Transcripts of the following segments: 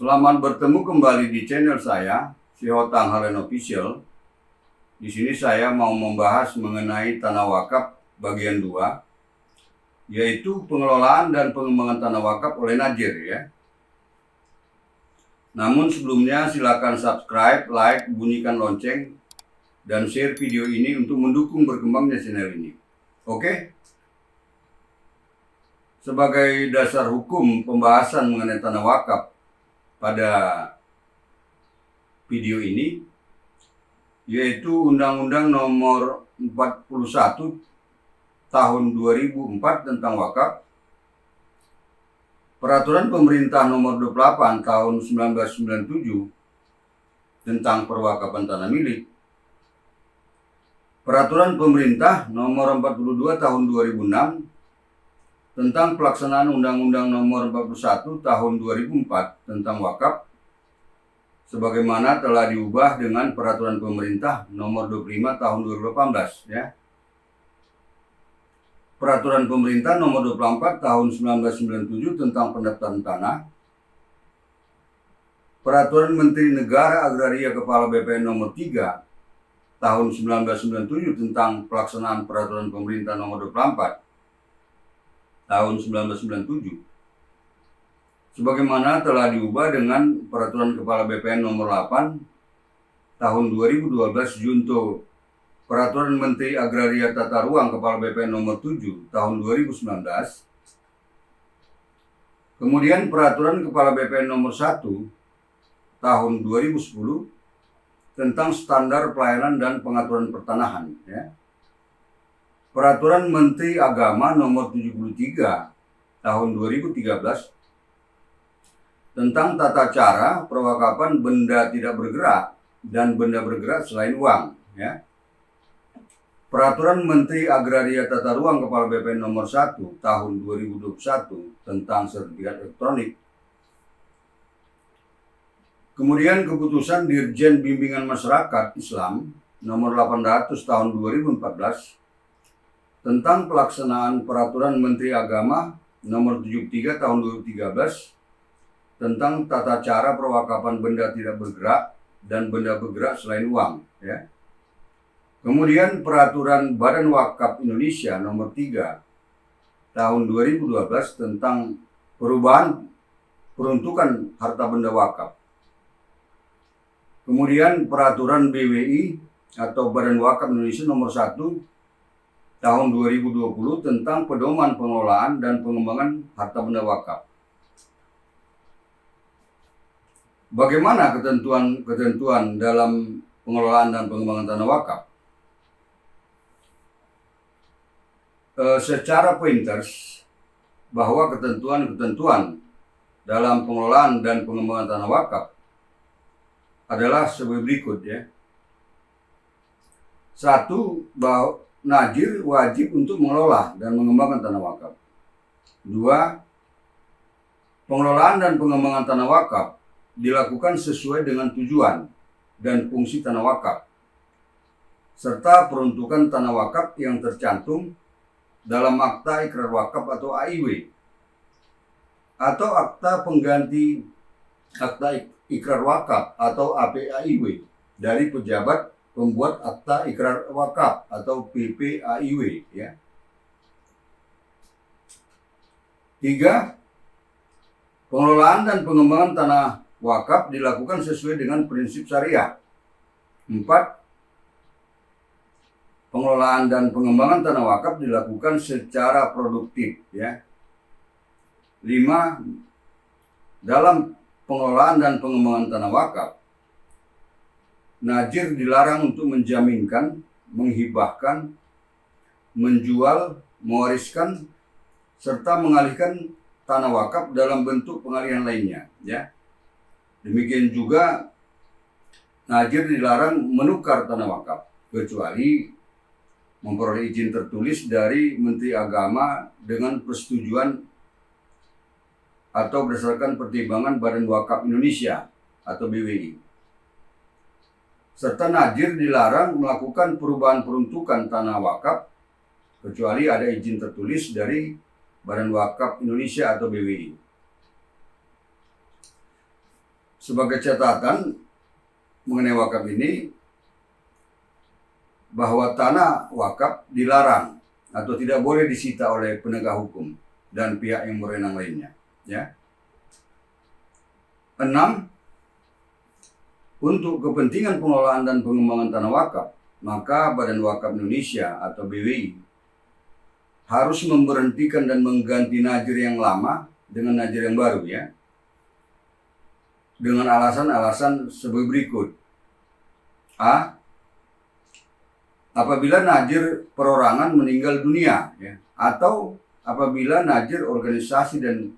Selamat bertemu kembali di channel saya, Sihotang Halen Official. Di sini saya mau membahas mengenai tanah wakaf bagian 2, yaitu pengelolaan dan pengembangan tanah wakaf oleh Najir ya. Namun sebelumnya silakan subscribe, like, bunyikan lonceng, dan share video ini untuk mendukung berkembangnya channel ini. Oke? Sebagai dasar hukum pembahasan mengenai tanah wakaf pada video ini, yaitu Undang-Undang Nomor 41 Tahun 2004 tentang wakaf, Peraturan Pemerintah Nomor 28 Tahun 1997 tentang perwakafan tanah milik, Peraturan Pemerintah Nomor 42 Tahun 2006 tentang pelaksanaan Undang-Undang Nomor 41 Tahun 2004 tentang wakaf, sebagaimana telah diubah dengan Peraturan Pemerintah Nomor 25 Tahun 2018 ya. Peraturan Pemerintah Nomor 24 Tahun 1997 tentang pendaftaran tanah, Peraturan Menteri Negara Agraria Kepala BPN Nomor 3 Tahun 1997 tentang pelaksanaan Peraturan Pemerintah Nomor 24 Tahun 1997, sebagaimana telah diubah dengan Peraturan Kepala BPN Nomor 8 Tahun 2012 junto Peraturan Menteri Agraria Tata Ruang Kepala BPN Nomor 7 Tahun 2019, kemudian Peraturan Kepala BPN Nomor 1 Tahun 2010 tentang standar pelayanan dan pengaturan pertanahan ya. Peraturan Menteri Agama Nomor 73 Tahun 2013 tentang tata cara perwakafan benda tidak bergerak dan benda bergerak selain uang ya. Peraturan Menteri Agraria Tata Ruang Kepala BPN Nomor 1 Tahun 2021 tentang sertifikat elektronik. Kemudian Keputusan Dirjen Bimbingan Masyarakat Islam Nomor 800 Tahun 2014 tentang pelaksanaan Peraturan Menteri Agama Nomor 73 Tahun 2013 tentang tata cara perwakafan benda tidak bergerak dan benda bergerak selain uang ya. Kemudian Peraturan Badan Wakaf Indonesia Nomor 3 Tahun 2012 tentang perubahan peruntukan harta benda wakaf. Kemudian Peraturan BWI atau Badan Wakaf Indonesia Nomor 1 Tahun 2020 tentang pedoman pengelolaan dan pengembangan harta benda wakaf. Bagaimana ketentuan dalam pengelolaan dan pengembangan tanah wakaf? Secara pointers bahwa ketentuan-ketentuan dalam pengelolaan dan pengembangan tanah wakaf adalah sebagai berikut ya. 1. Bahwa Najir wajib untuk mengelola dan mengembangkan tanah wakaf. 2. Pengelolaan dan pengembangan tanah wakaf dilakukan sesuai dengan tujuan dan fungsi tanah wakaf, serta peruntukan tanah wakaf yang tercantum dalam Akta Ikrar Wakaf atau AIW, atau Akta Pengganti Akta Ikrar Wakaf atau APAIW dari pejabat pembuat Akta Ikrar Wakaf atau PPAIW ya. 3. Pengelolaan dan pengembangan tanah wakaf dilakukan sesuai dengan prinsip syariah. 4. Pengelolaan dan pengembangan tanah wakaf dilakukan secara produktif ya. 5. Dalam pengelolaan dan pengembangan tanah wakaf, Najir dilarang untuk menjaminkan, menghibahkan, menjual, mewariskan, serta mengalihkan tanah wakaf dalam bentuk pengalihan lainnya ya. Demikian juga Najir dilarang menukar tanah wakaf kecuali memperoleh izin tertulis dari Menteri Agama dengan persetujuan atau berdasarkan pertimbangan Badan Wakaf Indonesia atau BWI. Serta Najir dilarang melakukan perubahan peruntukan tanah wakaf kecuali ada izin tertulis dari Badan Wakaf Indonesia atau BWI. Sebagai catatan mengenai wakaf ini, bahwa tanah wakaf dilarang atau tidak boleh disita oleh penegak hukum dan pihak yang berwenang lainnya. Ya. 6. Untuk kepentingan pengelolaan dan pengembangan tanah wakaf, maka Badan Wakaf Indonesia atau BWI harus memberhentikan dan mengganti najir yang lama dengan najir yang baru, ya. Dengan alasan-alasan sebagai berikut. A. Apabila najir perorangan meninggal dunia, ya, atau apabila najir organisasi dan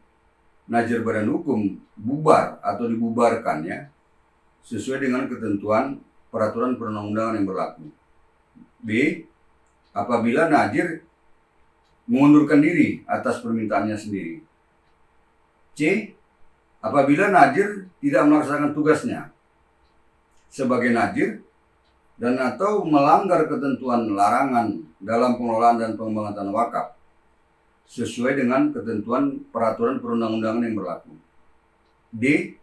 najir badan hukum bubar atau dibubarkan, ya, sesuai dengan ketentuan peraturan perundang-undangan yang berlaku. B. Apabila najir mengundurkan diri atas permintaannya sendiri. C. Apabila najir tidak melaksanakan tugasnya sebagai najir dan atau melanggar ketentuan larangan dalam pengelolaan dan pengembangan tanah wakaf sesuai dengan ketentuan peraturan perundang-undangan yang berlaku. D.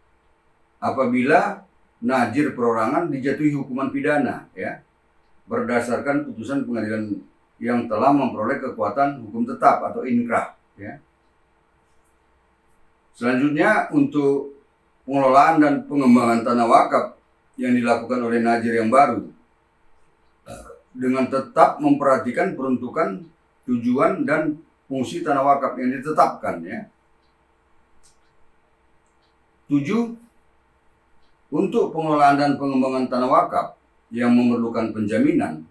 Apabila najir perorangan dijatuhi hukuman pidana, ya, berdasarkan putusan pengadilan yang telah memperoleh kekuatan hukum tetap atau inkrah, ya. Selanjutnya, untuk pengelolaan dan pengembangan tanah wakaf yang dilakukan oleh najir yang baru dengan tetap memperhatikan peruntukan, tujuan, dan fungsi tanah wakaf yang ditetapkan, ya. 7. Untuk pengelolaan dan pengembangan tanah wakaf yang memerlukan penjaminan,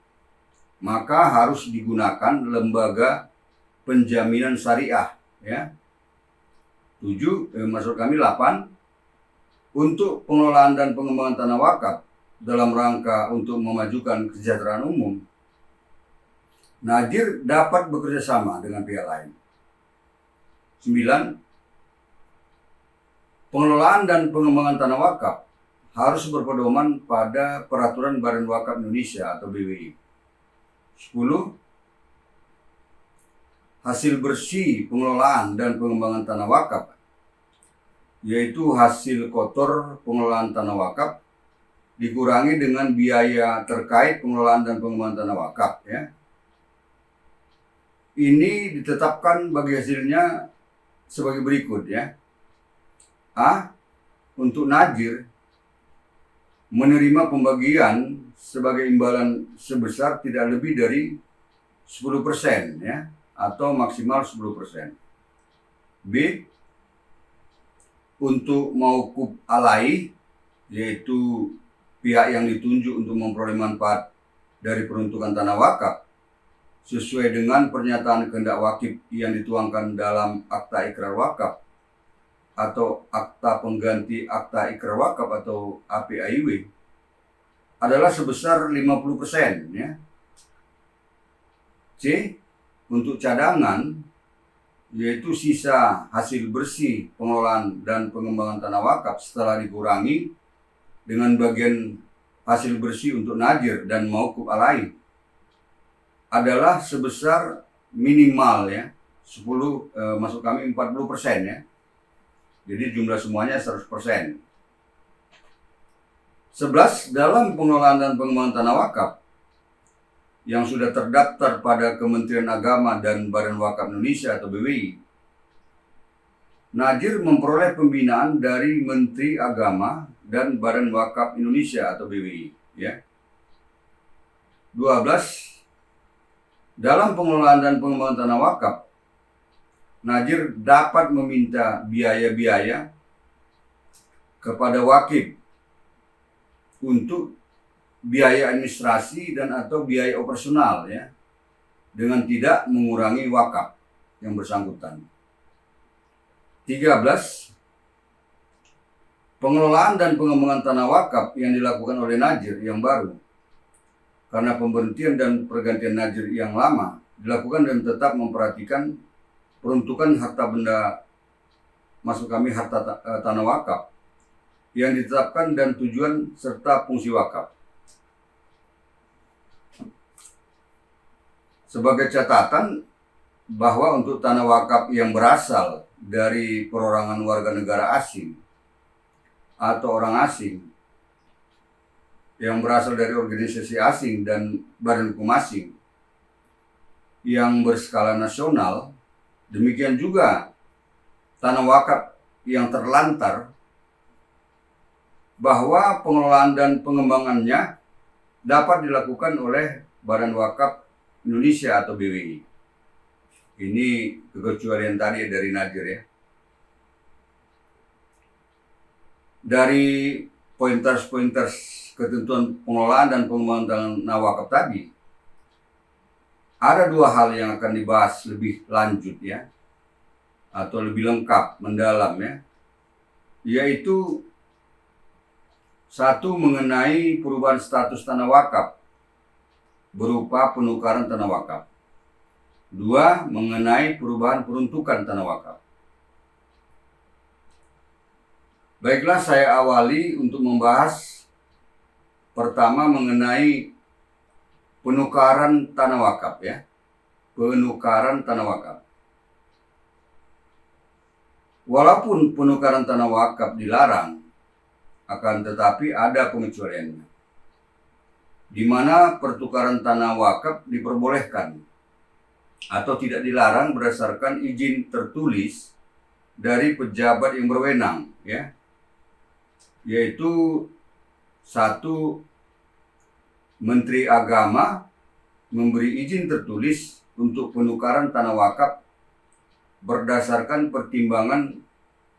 maka harus digunakan lembaga penjaminan syariah, ya. 8. Untuk pengelolaan dan pengembangan tanah wakaf dalam rangka untuk memajukan kesejahteraan umum, najir dapat bekerja sama dengan pihak lain. 9. Pengelolaan dan pengembangan tanah wakaf harus berpedoman pada peraturan Badan Wakaf Indonesia atau BWI. 10. Hasil bersih pengelolaan dan pengembangan tanah wakaf, yaitu hasil kotor pengelolaan tanah wakaf, dikurangi dengan biaya terkait pengelolaan dan pengembangan tanah wakaf, ya. Ini ditetapkan bagi hasilnya sebagai berikut, ya. A. Untuk najir menerima pembagian sebagai imbalan sebesar tidak lebih dari 10%, ya, atau maksimal 10%. B. Untuk mauquf alai, yaitu pihak yang ditunjuk untuk memperoleh manfaat dari peruntukan tanah wakaf sesuai dengan pernyataan kehendak wakif yang dituangkan dalam akta ikrar wakaf atau akta pengganti akta ikrar wakaf atau APAIW, adalah sebesar 50%, ya. C. Untuk cadangan, yaitu sisa hasil bersih pengelolaan dan pengembangan tanah wakaf setelah dikurangi dengan bagian hasil bersih untuk najir dan mauquf alai, adalah sebesar minimal, ya, 40%, ya. Jadi jumlah semuanya 100%. 11. Dalam pengelolaan dan pengembangan tanah wakaf yang sudah terdaftar pada Kementerian Agama dan Badan Wakaf Indonesia atau BWI, najir memperoleh pembinaan dari Menteri Agama dan Badan Wakaf Indonesia atau BWI, ya. 12. Dalam pengelolaan dan pengembangan tanah wakaf, najir dapat meminta biaya-biaya kepada wakif untuk biaya administrasi dan atau biaya operasional, ya, dengan tidak mengurangi wakaf yang bersangkutan. 13. Pengelolaan dan pengembangan tanah wakaf yang dilakukan oleh najir yang baru karena pemberhentian dan pergantian najir yang lama dilakukan dan tetap memperhatikan peruntukan harta benda, maksud kami harta tanah wakaf yang ditetapkan dan tujuan serta fungsi wakaf. Sebagai catatan bahwa untuk tanah wakaf yang berasal dari perorangan warga negara asing atau orang asing yang berasal dari organisasi asing dan badan hukum asing yang berskala nasional, demikian juga tanah wakaf yang terlantar, bahwa pengelolaan dan pengembangannya dapat dilakukan oleh Badan Wakaf Indonesia atau BWI. Ini kekecualian tadi dari Najir ya. Dari pointers ketentuan pengelolaan dan pengembangan tanah wakaf tadi, ada dua hal yang akan dibahas lebih lanjut ya, atau lebih lengkap, mendalam ya, yaitu satu, mengenai perubahan status tanah wakaf berupa penukaran tanah wakaf. Dua, mengenai perubahan peruntukan tanah wakaf. Baiklah, saya awali untuk membahas pertama mengenai penukaran tanah wakaf ya. Penukaran tanah wakaf. Walaupun penukaran tanah wakaf dilarang, akan tetapi ada pengecualiannya, di mana pertukaran tanah wakaf diperbolehkan atau tidak dilarang berdasarkan izin tertulis dari pejabat yang berwenang ya, yaitu satu, Menteri Agama memberi izin tertulis untuk penukaran tanah wakaf berdasarkan pertimbangan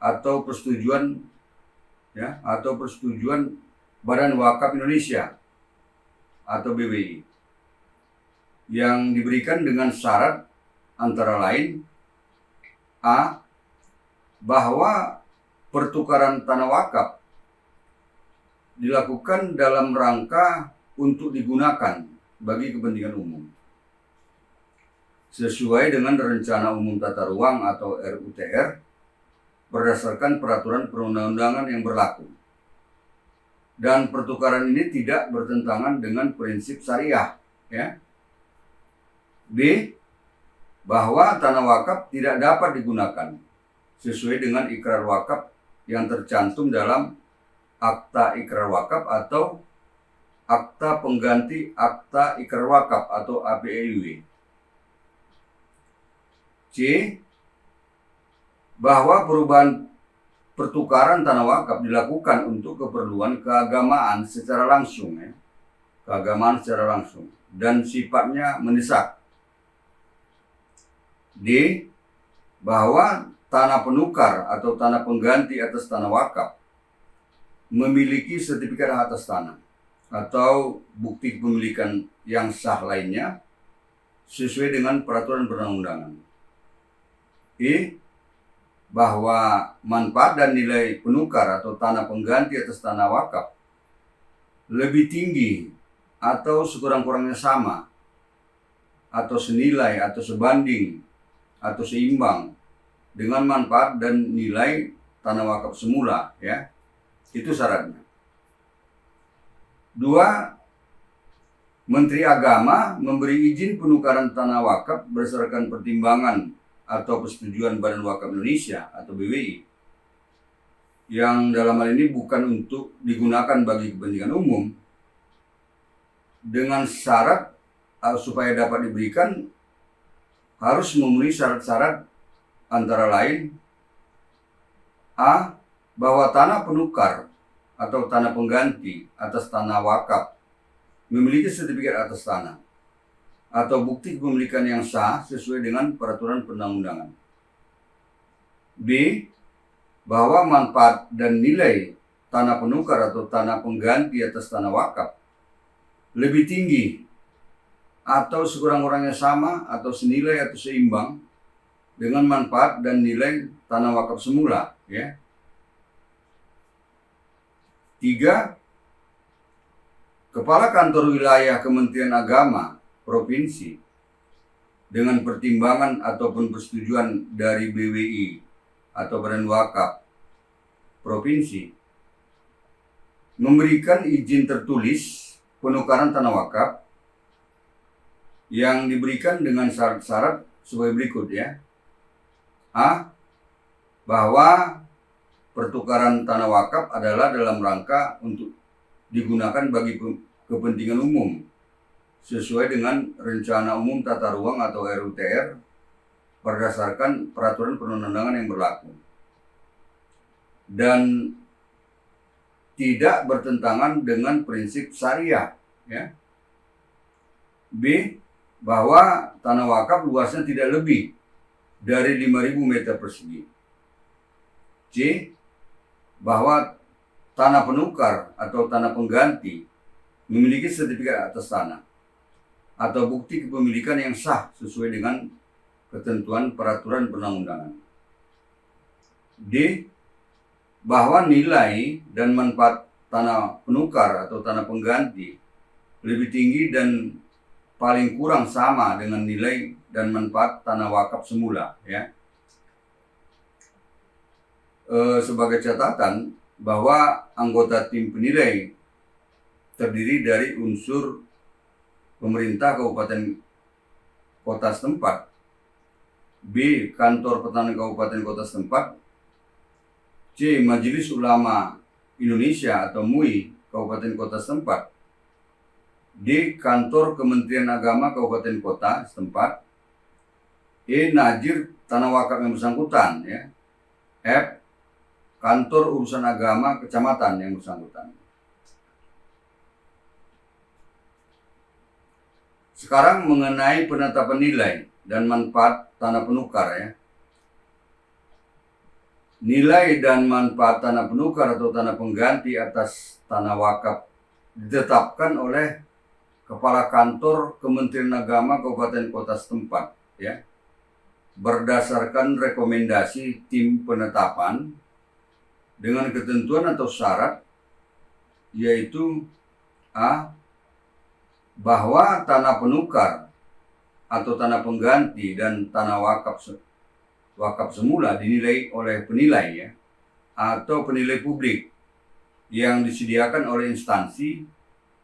atau persetujuan ya, atau persetujuan Badan Wakaf Indonesia atau BWI, yang diberikan dengan syarat antara lain: A, bahwa pertukaran tanah wakaf dilakukan dalam rangka untuk digunakan bagi kepentingan umum sesuai dengan Rencana Umum Tata Ruang atau RUTR berdasarkan peraturan perundang-undangan yang berlaku, dan pertukaran ini tidak bertentangan dengan prinsip syariah ya. B, bahwa tanah wakaf tidak dapat digunakan sesuai dengan ikrar wakaf yang tercantum dalam Akta Ikrar Wakaf atau Akta Pengganti Akta Ikrar Wakaf atau APIW. C, bahwa perubahan pertukaran tanah wakaf dilakukan untuk keperluan keagamaan secara langsung ya. Keagamaan secara langsung dan sifatnya mendesak. D, bahwa tanah penukar atau tanah pengganti atas tanah wakaf memiliki sertifikat hak atas tanah atau bukti kepemilikan yang sah lainnya sesuai dengan peraturan perundang-undangan. E, bahwa manfaat dan nilai penukar atau tanah pengganti atas tanah wakaf lebih tinggi atau sekurang-kurangnya sama atau senilai atau sebanding atau seimbang dengan manfaat dan nilai tanah wakaf semula ya. Itu syaratnya. 2, Menteri Agama memberi izin penukaran tanah wakaf berdasarkan pertimbangan atau persetujuan Badan Wakaf Indonesia atau BWI, yang dalam hal ini bukan untuk digunakan bagi kepentingan umum, dengan syarat supaya dapat diberikan harus memenuhi syarat-syarat antara lain: A, bahwa tanah penukar atau tanah pengganti atas tanah wakaf memiliki sertifikat atas tanah atau bukti kepemilikan yang sah sesuai dengan peraturan perundang-undangan. B, bahwa manfaat dan nilai tanah penukar atau tanah pengganti atas tanah wakaf lebih tinggi atau sekurang-kurangnya sama atau senilai atau seimbang dengan manfaat dan nilai tanah wakaf semula ya. 3, Kepala Kantor Wilayah Kementerian Agama Provinsi dengan pertimbangan ataupun persetujuan dari BWI atau Badan Wakaf Provinsi memberikan izin tertulis penukaran tanah wakaf yang diberikan dengan syarat-syarat sebagai berikut ya. A, bahwa pertukaran tanah wakaf adalah dalam rangka untuk digunakan bagi kepentingan umum sesuai dengan Rencana Umum Tata Ruang atau RUTR berdasarkan peraturan perundang-undangan yang berlaku dan tidak bertentangan dengan prinsip syariah, ya. B. Bahwa tanah wakaf luasnya tidak lebih dari 5.000 meter persegi. C. Bahwa tanah penukar atau tanah pengganti memiliki sertifikat atas tanah atau bukti kepemilikan yang sah sesuai dengan ketentuan peraturan perundang-undangan. D. Bahwa nilai dan manfaat tanah penukar atau tanah pengganti lebih tinggi dan paling kurang sama dengan nilai dan manfaat tanah wakaf semula, ya. Sebagai catatan bahwa anggota tim penilai terdiri dari unsur pemerintah kabupaten kota setempat, B. Kantor Pertanahan Kabupaten Kota setempat, C. Majelis Ulama Indonesia atau MUI Kabupaten Kota setempat, D. Kantor Kementerian Agama Kabupaten Kota setempat, E. Najir tanah wakaf yang bersangkutan, ya. F. Kantor Urusan Agama Kecamatan yang bersangkutan. Sekarang mengenai penetapan nilai dan manfaat tanah penukar, ya. Nilai dan manfaat tanah penukar atau tanah pengganti atas tanah wakaf ditetapkan oleh Kepala Kantor Kementerian Agama Kabupaten Kota setempat, ya, berdasarkan rekomendasi tim penetapan dengan ketentuan atau syarat, yaitu A. Bahwa tanah penukar atau tanah pengganti dan tanah wakaf semula dinilai oleh penilai, ya, atau penilai publik yang disediakan oleh instansi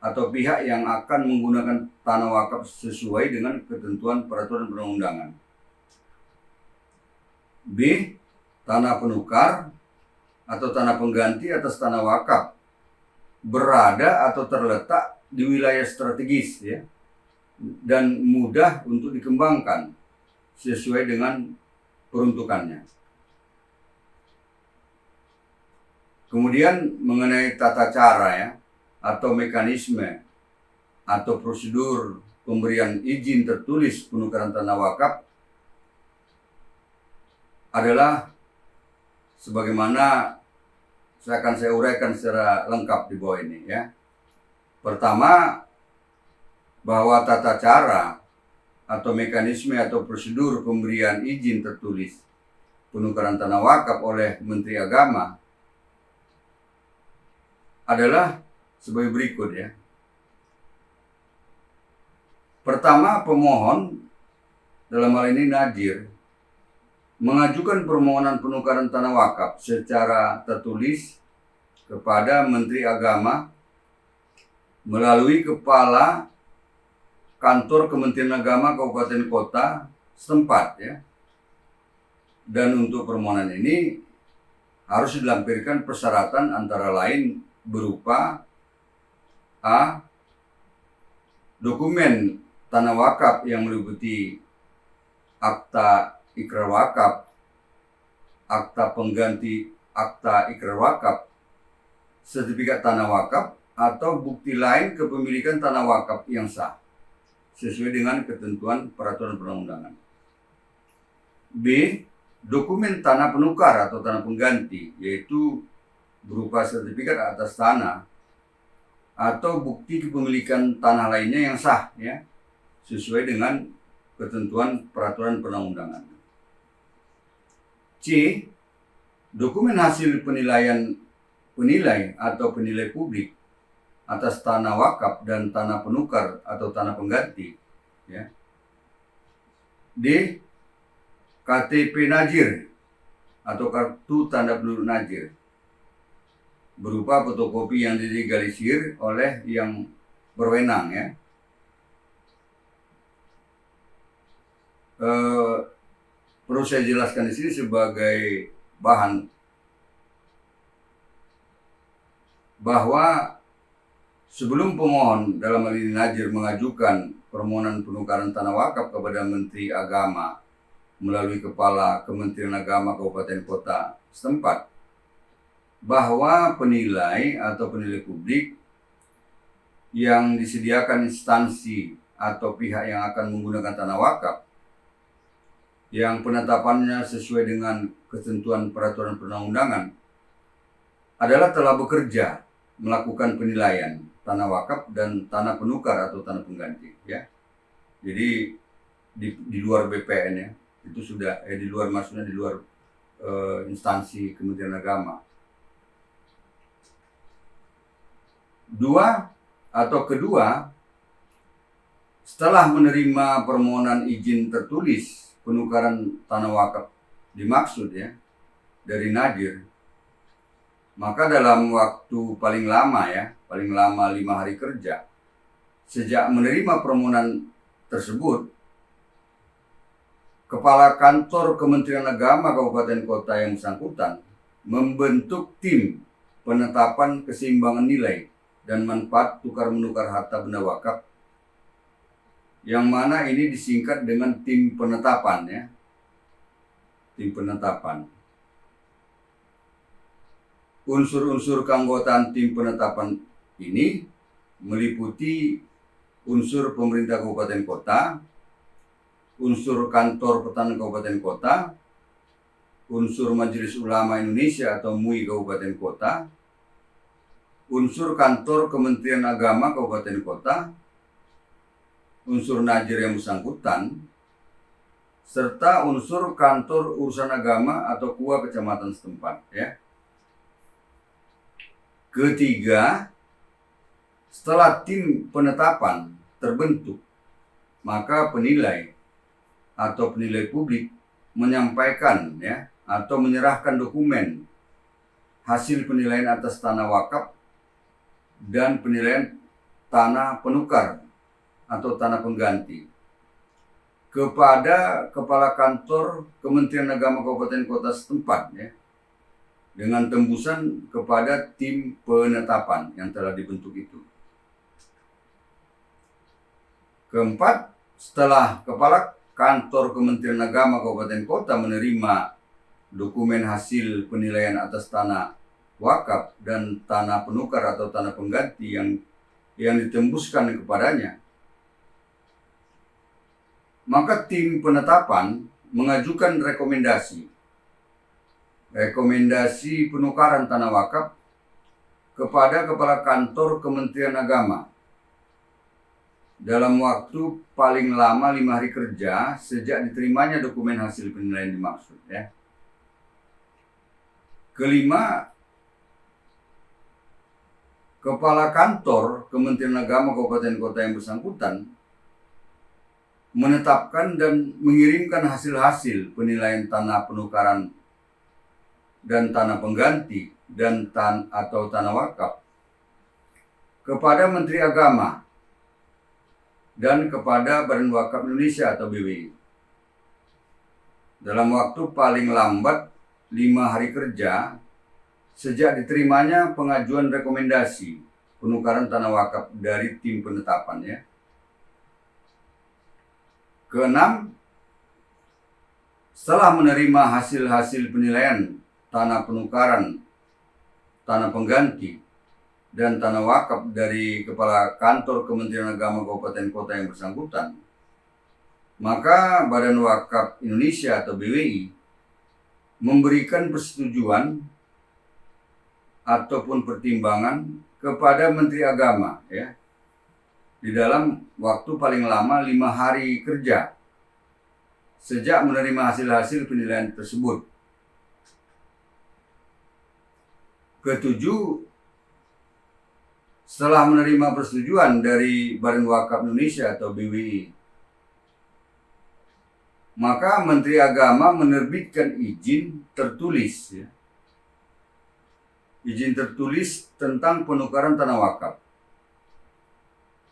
atau pihak yang akan menggunakan tanah wakaf sesuai dengan ketentuan peraturan perundang-undangan. B. Tanah penukar atau tanah pengganti atas tanah wakaf berada atau terletak di wilayah strategis, ya, dan mudah untuk dikembangkan sesuai dengan peruntukannya. Kemudian mengenai tata cara, ya, atau mekanisme atau prosedur pemberian izin tertulis penukaran tanah wakaf adalah sebagaimana saya uraikan secara lengkap di bawah ini, ya. Pertama, bahwa tata cara atau mekanisme atau prosedur pemberian izin tertulis penukaran tanah wakaf oleh Menteri Agama adalah sebagai berikut, ya. Pertama, pemohon dalam hal ini Najir mengajukan permohonan penukaran tanah wakaf secara tertulis kepada Menteri Agama melalui Kepala Kantor Kementerian Agama Kabupaten Kota setempat, ya. Dan untuk permohonan ini harus dilampirkan persyaratan antara lain berupa A. Dokumen tanah wakaf yang meliputi akta ikrar wakaf, akta pengganti akta ikrar wakaf, sertifikat tanah wakaf, atau bukti lain kepemilikan tanah wakaf yang sah sesuai dengan ketentuan peraturan perundang-undangan. B. Dokumen tanah penukar atau tanah pengganti, yaitu berupa sertifikat atas tanah atau bukti kepemilikan tanah lainnya yang sah, ya, sesuai dengan ketentuan peraturan perundang-undangan. C. Dokumen hasil penilaian penilai atau penilai publik atas tanah wakaf dan tanah penukar atau tanah pengganti, ya. D. KTP Najir atau kartu tanda penduduk Najir berupa fotokopi yang dilegalisir oleh yang berwenang, ya. Perlu saya jelaskan di sini sebagai bahan bahwa sebelum pemohon dalam hal ini Najir mengajukan permohonan penukaran tanah wakaf kepada Menteri Agama melalui Kepala Kementerian Agama Kabupaten Kota setempat, bahwa penilai atau penilai publik yang disediakan instansi atau pihak yang akan menggunakan tanah wakaf yang penetapannya sesuai dengan ketentuan peraturan perundang-undangan adalah telah bekerja melakukan penilaian tanah wakaf dan tanah penukar atau tanah pengganti, ya. Jadi di luar BPN, ya, itu sudah di luar, maksudnya di luar instansi Kementerian Agama. Kedua, setelah menerima permohonan izin tertulis penukaran tanah wakaf dimaksud, ya, dari Najir, maka dalam waktu paling lama 5 hari kerja sejak menerima permohonan tersebut, Kepala Kantor Kementerian Agama Kabupaten Kota yang bersangkutan membentuk tim penetapan keseimbangan nilai dan manfaat tukar-menukar harta benda wakaf, yang mana ini disingkat dengan tim penetapan, ya. Tim penetapan. Unsur-unsur keanggotaan tim penetapan ini meliputi unsur pemerintah kabupaten kota, unsur kantor pertahanan kabupaten kota, unsur Majelis Ulama Indonesia atau MUI kabupaten kota, unsur kantor Kementerian Agama kabupaten kota, unsur Najir yang bersangkutan, serta unsur kantor urusan agama atau KUA kecamatan setempat, ya. Ketiga, setelah tim penetapan terbentuk, maka penilai atau penilai publik menyampaikan, ya, atau menyerahkan dokumen hasil penilaian atas tanah wakaf dan penilaian tanah penukar atau tanah pengganti kepada Kepala Kantor Kementerian Agama Kabupaten Kota setempat, ya, dengan tembusan kepada tim penetapan yang telah dibentuk itu. Keempat, setelah Kepala Kantor Kementerian Agama Kabupaten Kota menerima dokumen hasil penilaian atas tanah wakaf dan tanah penukar atau tanah pengganti yang ditembuskan kepadanya, maka tim penetapan mengajukan rekomendasi penukaran tanah wakaf kepada Kepala Kantor Kementerian Agama dalam waktu paling lama 5 hari kerja sejak diterimanya dokumen hasil penilaian dimaksud, ya. Kelima, Kepala Kantor Kementerian Agama Kabupaten Kota yang bersangkutan menetapkan dan mengirimkan hasil-hasil penilaian tanah penukaran dan tanah pengganti dan atau tanah wakaf kepada Menteri Agama dan kepada Badan Wakaf Indonesia atau BWI dalam waktu paling lambat 5 hari kerja sejak diterimanya pengajuan rekomendasi penukaran tanah wakaf dari tim penetapan, ya. Keenam, setelah menerima hasil-hasil penilaian tanah penukaran, tanah pengganti, dan tanah wakaf dari Kepala Kantor Kementerian Agama Kabupaten Kota yang bersangkutan, maka Badan Wakaf Indonesia atau BWI memberikan persetujuan ataupun pertimbangan kepada Menteri Agama, ya, di dalam waktu paling lama 5 hari kerja sejak menerima hasil-hasil penilaian tersebut. Ketujuh, setelah menerima persetujuan dari Badan Wakaf Indonesia atau BWI, maka Menteri Agama menerbitkan izin tertulis, ya, izin tertulis tentang penukaran tanah wakaf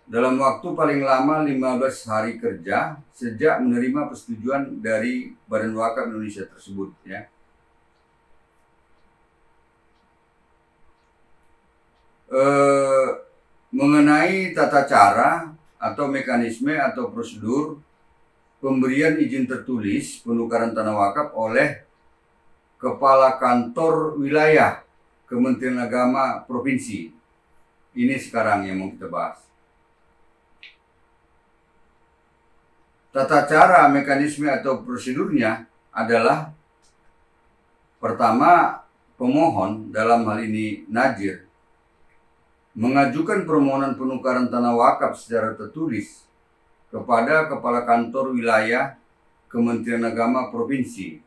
dalam waktu paling lama 15 hari kerja sejak menerima persetujuan dari Badan Wakaf Indonesia tersebut, ya. eh, mengenai tata cara atau mekanisme atau prosedur pemberian izin tertulis penukaran tanah wakaf oleh Kepala Kantor Wilayah Kementerian Agama Provinsi. Ini sekarang yang mau kita bahas. Tata cara, mekanisme atau prosedurnya adalah pertama, pemohon dalam hal ini Najir mengajukan permohonan penukaran tanah wakaf secara tertulis kepada Kepala Kantor Wilayah Kementerian Agama Provinsi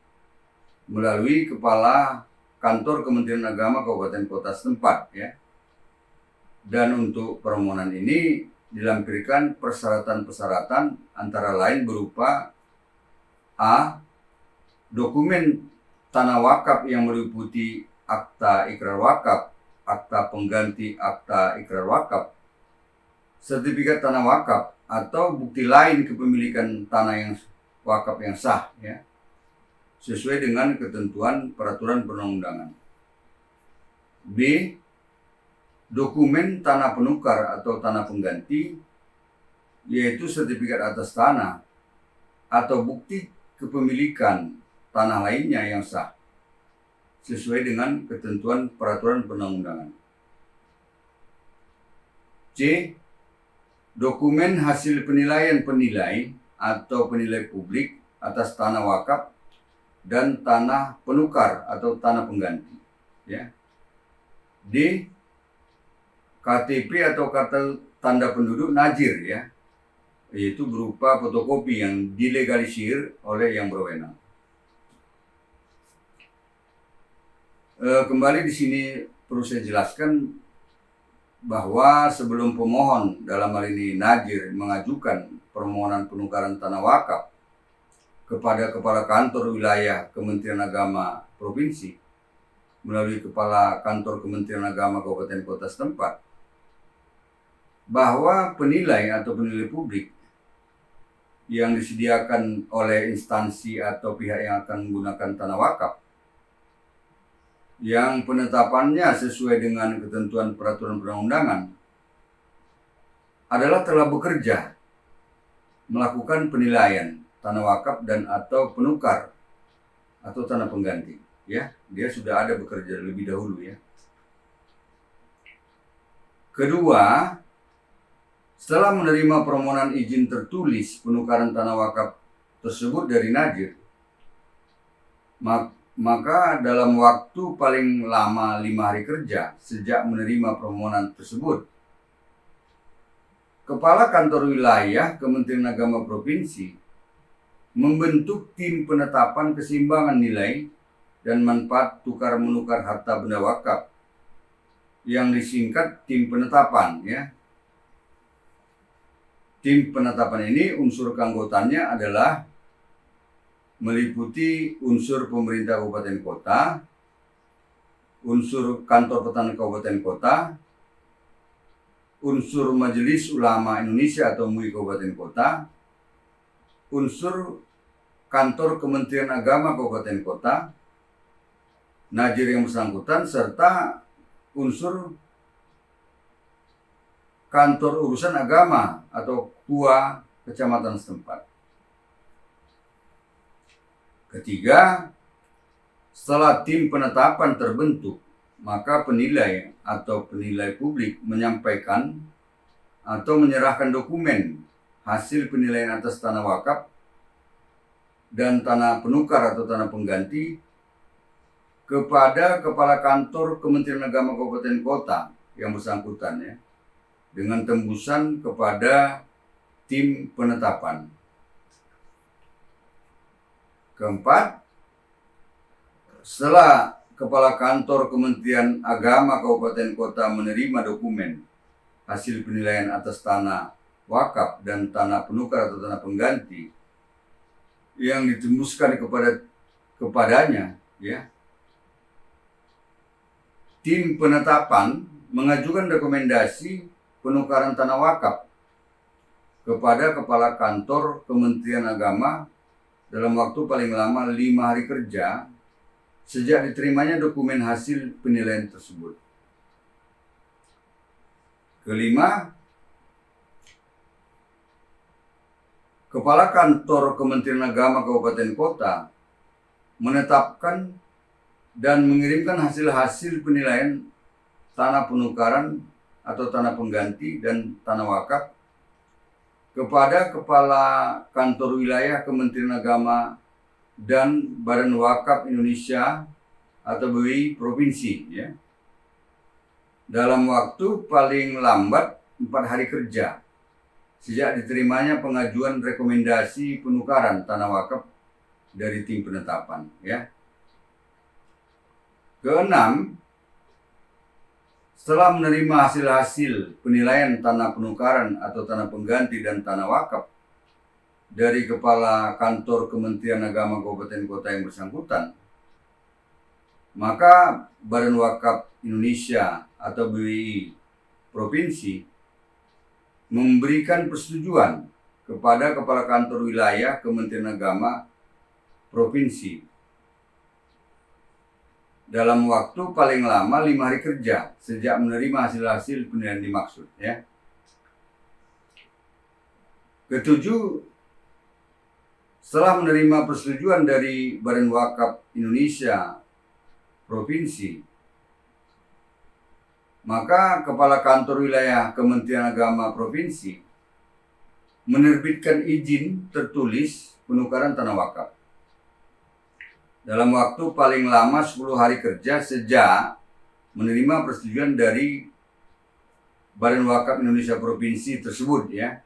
melalui Kepala Kantor Kementerian Agama Kabupaten Kota setempat, ya. Dan untuk permohonan ini dilampirkan persyaratan-persyaratan antara lain berupa A. Dokumen tanah wakaf yang meliputi akta ikrar wakaf, akta pengganti akta ikrar wakaf, sertifikat tanah wakaf, atau bukti lain kepemilikan tanah yang wakaf yang sah, ya, sesuai dengan ketentuan peraturan perundang-undangan. B. Dokumen tanah penukar atau tanah pengganti, yaitu sertifikat atas tanah atau bukti kepemilikan tanah lainnya yang sah, sesuai dengan ketentuan peraturan perundang-undangan. C. Dokumen hasil penilaian penilai atau penilai publik atas tanah wakaf dan tanah penukar atau tanah pengganti, ya. D. KTP atau kartu tanda penduduk Najir, ya, yaitu berupa fotokopi yang dilegalisir oleh yang berwenang. Kembali di sini perlu saya jelaskan bahwa sebelum pemohon dalam hal ini Najir mengajukan permohonan penukaran tanah wakaf kepada Kepala Kantor Wilayah Kementerian Agama Provinsi melalui Kepala Kantor Kementerian Agama Kabupaten Kota setempat, bahwa penilai atau penilai publik yang disediakan oleh instansi atau pihak yang akan menggunakan tanah wakaf yang penetapannya sesuai dengan ketentuan peraturan perundang-undangan adalah telah bekerja melakukan penilaian tanah wakaf dan atau penukar atau tanah pengganti, ya. Dia sudah ada bekerja lebih dahulu, ya. Kedua, setelah menerima permohonan izin tertulis penukaran tanah wakaf tersebut dari Najir, maka dalam waktu paling lama 5 hari kerja sejak menerima permohonan tersebut, Kepala Kantor Wilayah Kementerian Agama Provinsi membentuk tim penetapan keseimbangan nilai dan manfaat tukar menukar harta benda wakaf yang disingkat tim penetapan, ya. Tim penetapan ini unsur keanggotaannya adalah meliputi unsur pemerintah kabupaten kota, unsur kantor petani kabupaten kota, unsur Majelis Ulama Indonesia atau MUI kabupaten kota, unsur kantor Kementerian Agama Kabupaten Kota, Najir yang bersangkutan, serta unsur kantor urusan agama atau KUA kecamatan setempat. Ketiga, setelah tim penetapan terbentuk, maka penilai atau penilai publik menyampaikan atau menyerahkan dokumen hasil penilaian atas tanah wakaf dan tanah penukar atau tanah pengganti kepada Kepala Kantor Kementerian Agama Kabupaten Kota yang bersangkutan, ya, dengan tembusan kepada tim penetapan. Keempat, setelah Kepala Kantor Kementerian Agama Kabupaten Kota menerima dokumen hasil penilaian atas tanah wakaf dan tanah penukar atau tanah pengganti yang ditembuskan kepadanya, ya, tim penetapan mengajukan rekomendasi penukaran tanah wakaf kepada Kepala Kantor Kementerian Agama dalam waktu paling lama 5 hari kerja sejak diterimanya dokumen hasil penilaian tersebut. Kelima, Kepala Kantor Kementerian Agama Kabupaten Kota menetapkan dan mengirimkan hasil-hasil penilaian tanah penukaran atau tanah pengganti dan tanah wakaf kepada Kepala Kantor Wilayah Kementerian Agama dan Badan Wakaf Indonesia atau BWI Provinsi, ya, dalam waktu paling lambat 4 hari kerja sejak diterimanya pengajuan rekomendasi penukaran tanah wakaf dari tim penetapan, ya. Keenam, setelah menerima hasil-hasil penilaian tanah penukaran atau tanah pengganti dan tanah wakaf dari Kepala Kantor Kementerian Agama Kabupaten Kota yang bersangkutan, maka Badan Wakaf Indonesia atau BWI Provinsi memberikan persetujuan kepada Kepala Kantor Wilayah Kementerian Agama Provinsi dalam waktu paling lama 5 hari kerja sejak menerima hasil-hasil penilaian dimaksud, ya. Ketujuh, setelah menerima persetujuan dari Badan Wakaf Indonesia Provinsi, maka Kepala Kantor Wilayah Kementerian Agama Provinsi menerbitkan izin tertulis penukaran tanah wakaf dalam waktu paling lama 10 hari kerja sejak menerima persetujuan dari Badan Wakaf Indonesia Provinsi tersebut, ya.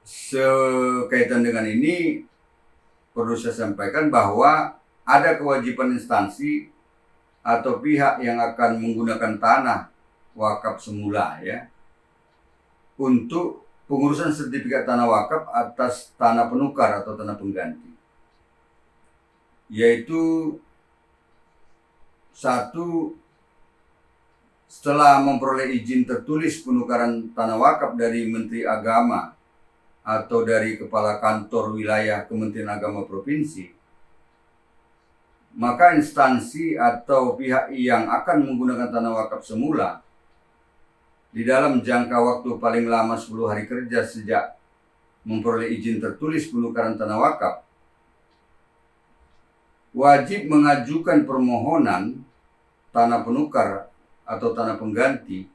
Sekaitan dengan ini perlu saya sampaikan bahwa ada kewajiban instansi atau pihak yang akan menggunakan tanah wakaf semula, ya, untuk pengurusan sertifikat tanah wakaf atas tanah penukar atau tanah pengganti, yaitu satu, setelah memperoleh izin tertulis penukaran tanah wakaf dari Menteri Agama atau dari Kepala Kantor Wilayah Kementerian Agama Provinsi, maka instansi atau pihak yang akan menggunakan tanah wakaf semula di dalam jangka waktu paling lama 10 hari kerja sejak memperoleh izin tertulis penukaran tanah wakaf wajib mengajukan permohonan tanah penukar atau tanah pengganti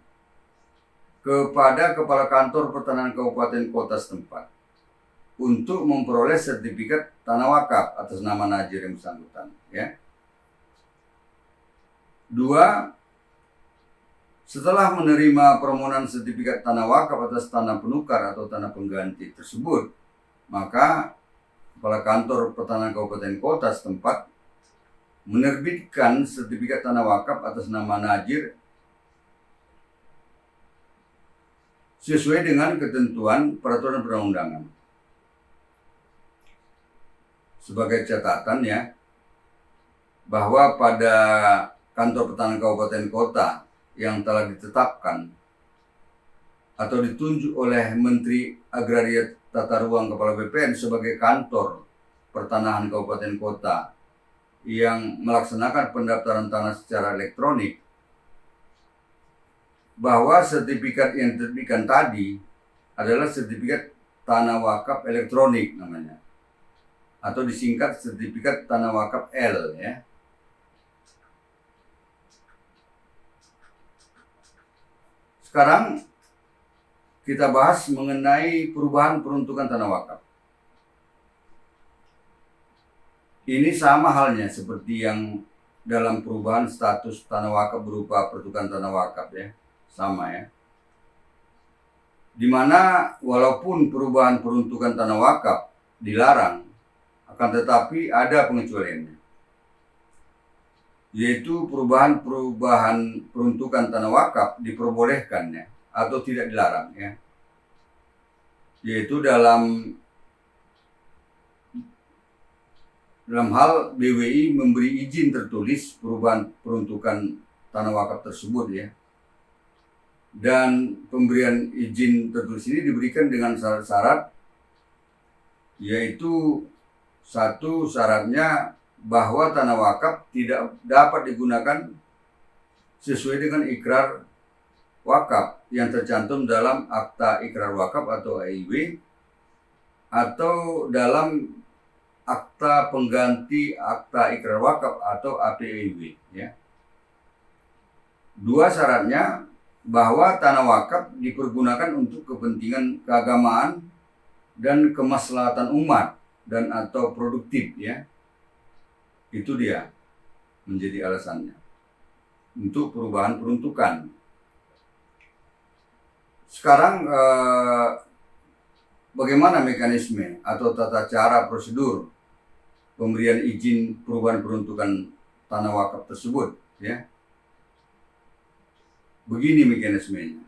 kepada Kepala Kantor Pertanahan Kabupaten Kota setempat untuk memperoleh sertifikat tanah wakaf atas nama Najir yang bersangkutan, ya. 2. Setelah menerima permohonan sertifikat tanah wakaf atas tanah penukar atau tanah pengganti tersebut, maka Kepala Kantor Pertanahan Kabupaten Kota setempat menerbitkan sertifikat tanah wakaf atas nama Najir sesuai dengan ketentuan peraturan perundang-undangan. Sebagai catatan, ya, bahwa pada Kantor Pertanahan Kabupaten Kota yang telah ditetapkan atau ditunjuk oleh Menteri Agraria Tata Ruang Kepala BPN sebagai Kantor Pertanahan Kabupaten Kota yang melaksanakan pendaftaran tanah secara elektronik, bahwa sertifikat yang diterbitkan tadi adalah sertifikat tanah wakaf elektronik namanya, atau disingkat sertifikat tanah wakaf L, ya. Sekarang kita bahas mengenai perubahan peruntukan tanah wakaf. Ini sama halnya seperti yang dalam perubahan status tanah wakaf berupa peruntukan tanah wakaf, ya. Sama, ya. Dimana walaupun perubahan peruntukan tanah wakaf dilarang, akan tetapi ada pengecualiannya, yaitu perubahan peruntukan tanah wakaf diperbolehkan, ya, atau tidak dilarang, ya, yaitu dalam hal BWI memberi izin tertulis perubahan peruntukan tanah wakaf tersebut, ya. Dan pemberian izin tertulis ini diberikan dengan syarat-syarat, yaitu satu, syaratnya bahwa tanah wakaf tidak dapat digunakan sesuai dengan ikrar wakaf yang tercantum dalam Akta Ikrar Wakaf atau AIW atau dalam Akta Pengganti Akta Ikrar Wakaf atau APIW, ya. Dua syaratnya bahwa tanah wakaf dipergunakan untuk kepentingan keagamaan dan kemaslahatan umat dan atau produktif, ya. Itu dia menjadi alasannya untuk perubahan peruntukan. Sekarang bagaimana mekanisme atau tata cara prosedur pemberian izin perubahan peruntukan tanah wakaf tersebut, ya. Begini mekanismenya.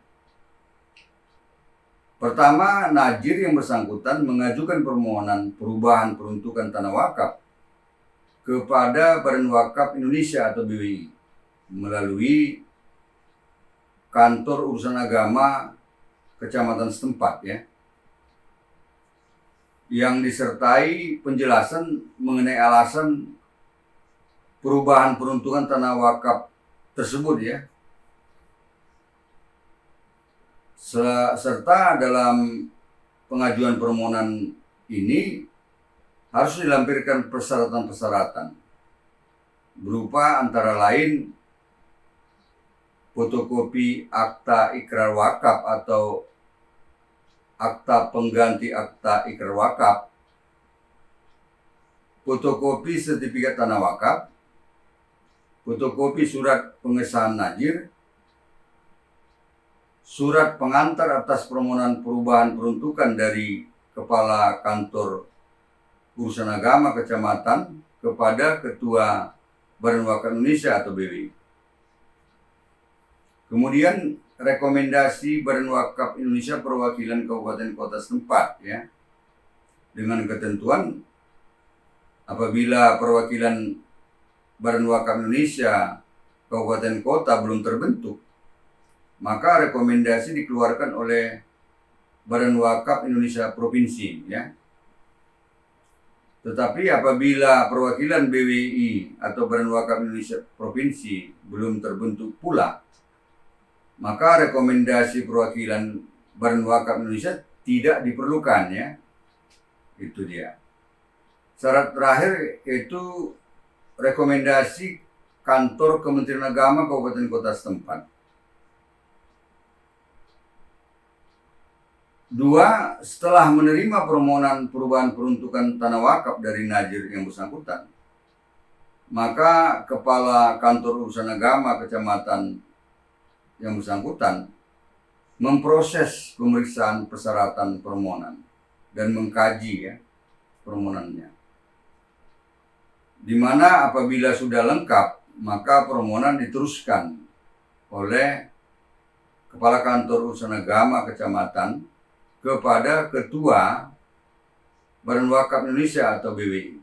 Pertama, najir yang bersangkutan mengajukan permohonan perubahan peruntukan tanah wakaf kepada Badan Wakaf Indonesia atau BWI melalui kantor urusan agama kecamatan setempat, ya, yang disertai penjelasan mengenai alasan perubahan peruntukan tanah wakaf tersebut, ya, serta dalam pengajuan permohonan ini harus dilampirkan persyaratan-persyaratan berupa antara lain fotokopi Akta Ikrar Wakaf atau Akta Pengganti Akta Ikrar Wakaf, fotokopi sertifikat tanah wakaf, fotokopi surat pengesahan najir, surat pengantar atas permohonan perubahan peruntukan dari Kepala Kantor Urusan Agama Kecamatan kepada Ketua Badan Wakaf Indonesia atau BWI. Kemudian rekomendasi Badan Wakaf Indonesia perwakilan kabupaten kota setempat, ya, dengan ketentuan apabila perwakilan Badan Wakaf Indonesia kabupaten kota belum terbentuk, maka rekomendasi dikeluarkan oleh Badan Wakaf Indonesia Provinsi, ya. Tetapi apabila perwakilan BWI atau Badan Wakaf Indonesia Provinsi belum terbentuk pula, maka rekomendasi perwakilan Badan Wakaf Indonesia tidak diperlukan, ya. Itu dia. Syarat terakhir yaitu rekomendasi kantor Kementerian Agama Kabupaten Kota setempat. 2. Setelah menerima permohonan perubahan peruntukan tanah wakaf dari najir yang bersangkutan, maka Kepala Kantor Urusan Agama Kecamatan yang bersangkutan memproses pemeriksaan persyaratan permohonan dan mengkaji, ya, permohonannya. Di mana apabila sudah lengkap, maka permohonan diteruskan oleh Kepala Kantor Urusan Agama Kecamatan kepada Ketua Badan Wakaf Indonesia atau BWI.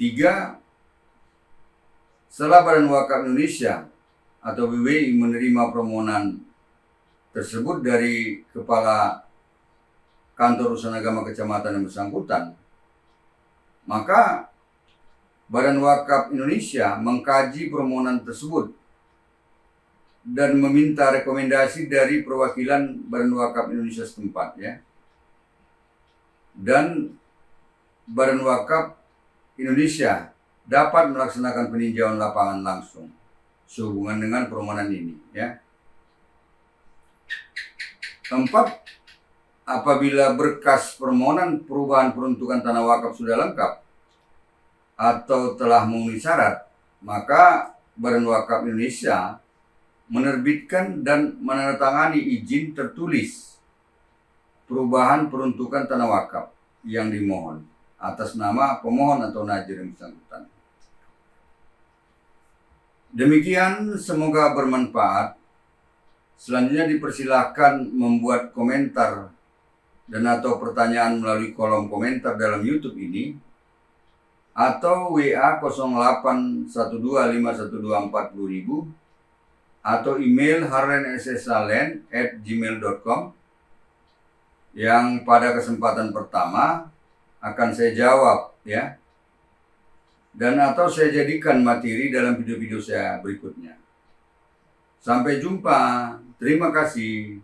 3. Setelah Badan Wakaf Indonesia atau BWI menerima permohonan tersebut dari Kepala Kantor Urusan Agama Kecamatan yang bersangkutan, maka Badan Wakaf Indonesia mengkaji permohonan tersebut dan meminta rekomendasi dari perwakilan Badan Wakaf Indonesia setempat, ya. Dan Badan Wakaf Indonesia dapat melaksanakan peninjauan lapangan langsung sehubungan dengan permohonan ini, ya. 4. Apabila berkas permohonan perubahan peruntukan tanah wakaf sudah lengkap atau telah memenuhi syarat, maka Badan Wakaf Indonesia menerbitkan dan menandatangani izin tertulis perubahan peruntukan tanah wakaf yang dimohon atas nama pemohon atau najir yang bersangkutan. Demikian, semoga bermanfaat. Selanjutnya dipersilahkan membuat komentar dan atau pertanyaan melalui kolom komentar dalam YouTube ini atau WA 081251240000 atau email harlenssalen@gmail.com. Yang pada kesempatan pertama akan saya jawab ya. Dan atau saya jadikan materi dalam video-video saya berikutnya. Sampai jumpa. Terima kasih.